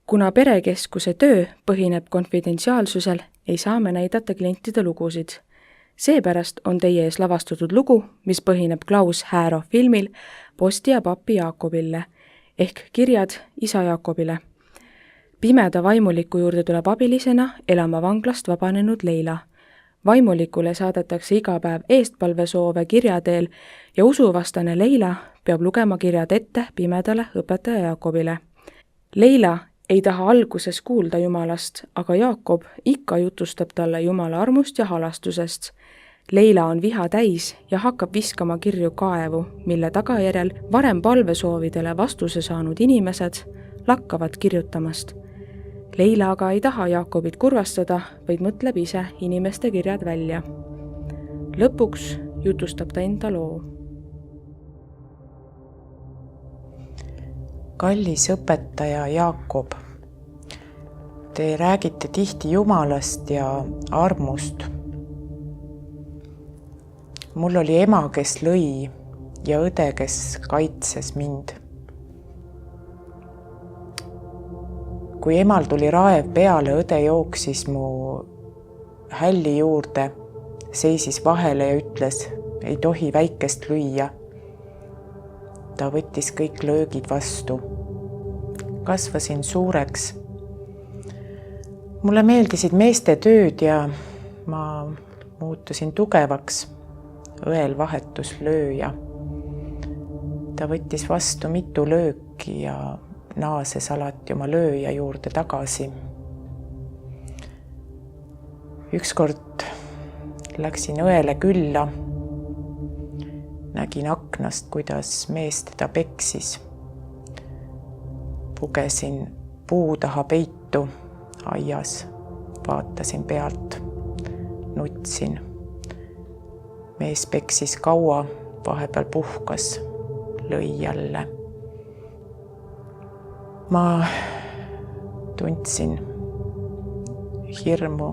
Kuna perekeskuse töö põhineb konfidentsiaalsusel, ei saa me näidata klientide lugusid. Seepärast on teie ees lavastatud lugu, mis põhineb Klaus Härov filmil Posti ja papi Jaakobile ehk kirjad isa Jaakobile. Pimeda vaimuliku juurde tuleb abilisena elama vanglast vabanenud Leila. Vaimulikule saadetakse iga päev eestpalvesoove kirja teel ja usuvastane Leila peab lugema kirjad ette pimedale õpetaja Jaakobile. Leila ei taha alguses kuulda Jumalast, aga Jaakob ikka jutustab talle Jumala armust ja halastusest. Leila on viha täis ja hakkab viskama kirju kaevu, mille tagajärjel varem palvesoovidele vastuse saanud inimesed lakkavad kirjutamast. Leila aga ei taha Jaakobit kurvastada, vaid mõtleb ise inimeste kirjad välja. Lõpuks jutustab ta enda loo. Kallis õpetaja Jaakob, te räägite tihti Jumalast ja armust. Mul oli ema, kes lõi ja õde, kes kaitses mind. Kui emal tuli raev peale, õde jooksis mu hälli juurde, seisis vahele ja ütles, ei tohi väikest lüüa. Ta võttis kõik löögid vastu. Kasvasin suureks. Mulle meeldisid meeste tööd ja ma muutusin tugevaks. Õel vahetus lööja. Ta võttis vastu mitu lööki ja naases alati oma lööja juurde tagasi. Ükskord läksin õele külla. Nägin aknast, kuidas mees teda peksis. Pugesin puu taha peitu aias, vaatasin pealt, nutsin. Mees peksis kaua, vahepeal puhkas, lõi jälle. Ma tundsin hirmu,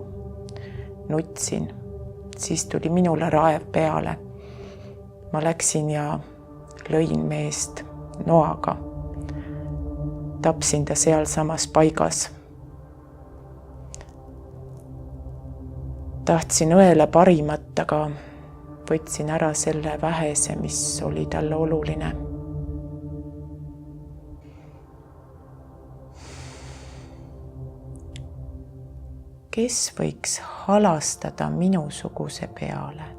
nutsin, siis tuli minule raev peale. Ma läksin ja lõin meest noaga. Tapsin ta seal samas paigas. Tahtsin õele parimat, aga võtsin ära selle vähese, mis oli talle oluline. Kes võiks halastada minusuguse peale?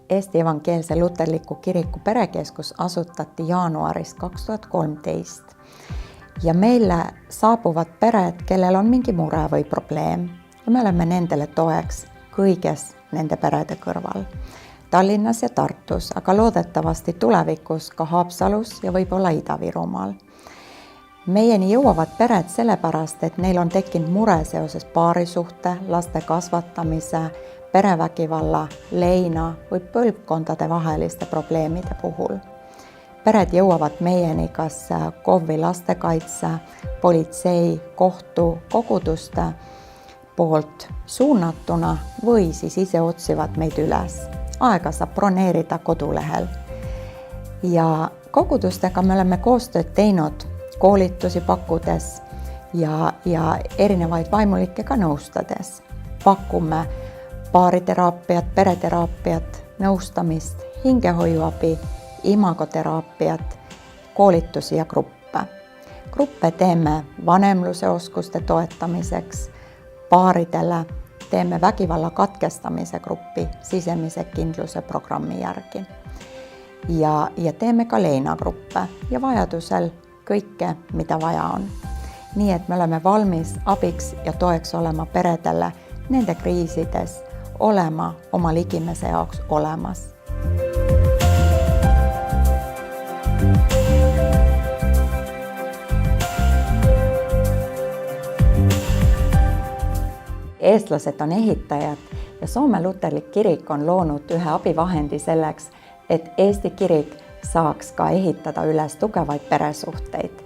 Eesti Evangeelse Luterliku Kiriku perekeskus asutati jaanuaris 2013 ja meile saabuvad pered, kellel on mingi mure või probleem ja me oleme nendele toeks kõiges nende perede kõrval. Tallinnas ja Tartus, aga loodetavasti tulevikus ka Haapsalus ja võib-olla Ida-Virumaal. Meieni jõuavad pered sellepärast, et neil on tekkinud mure seoses paarisuhte, laste kasvatamise, perevägivalla, leina või põlvkondade vaheliste probleemide puhul. Pered jõuavad meieni kas KOV-i lastekaitse, politsei, kohtu, koguduste poolt suunatuna või siis ise otsivad meid üles. Aega saab broneerida kodulehel. Ja kogudustega me oleme koostööd teinud koolitusi pakkudes ja erinevaid vaimulikega nõustades. Pakume paariteraapiat, pereteraapiat, nõustamist, hingehoiuabi, imagoteraapiat, koolitusi ja gruppe. Gruppe teeme vanemluse oskuste toetamiseks, paaridele teeme vägivalla katkestamise gruppi sisemise kindluse programmi järgi. Ja teeme ka leinagruppe ja vajadusel kõike, mida vaja on. Nii et me oleme valmis abiks ja toeks olema peredele nende kriisides, olema oma ligimese jaoks olemas. Eestlased on ehitajad ja Soome Luterlik Kirik on loonud ühe abivahendi selleks, et Eesti Kirik saaks ka ehitada üles tugevaid peresuhteid.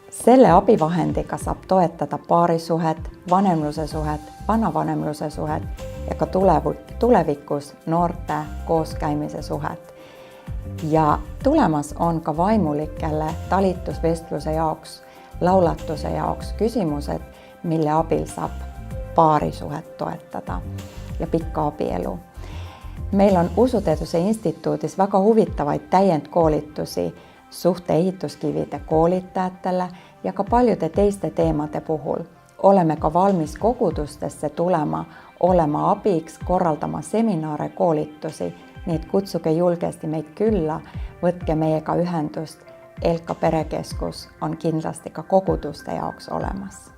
Selle abivahendiga saab toetada paarisuhet, vanemluse suhet, vanavanemluse suhet ja ka tulevikus noorte kooskäimise suhet. ja tulemas on ka vaimulikele talitusvestluse jaoks, laulatuse jaoks küsimused, mille abil saab paarisuhet toetada ja pikka abielu. Meil on Usuteaduse Instituudis väga huvitavaid täiendkoolitusi suhteehituskivide koolitajatele ja ka paljude teiste teemade puhul. Oleme ka valmis kogudustesse tulema, olema abiks, korraldama seminare, koolitusi, nii et kutsuge julgesti meid külla, võtke meiega ühendust. Elka Perekeskus on kindlasti ka koguduste jaoks olemas.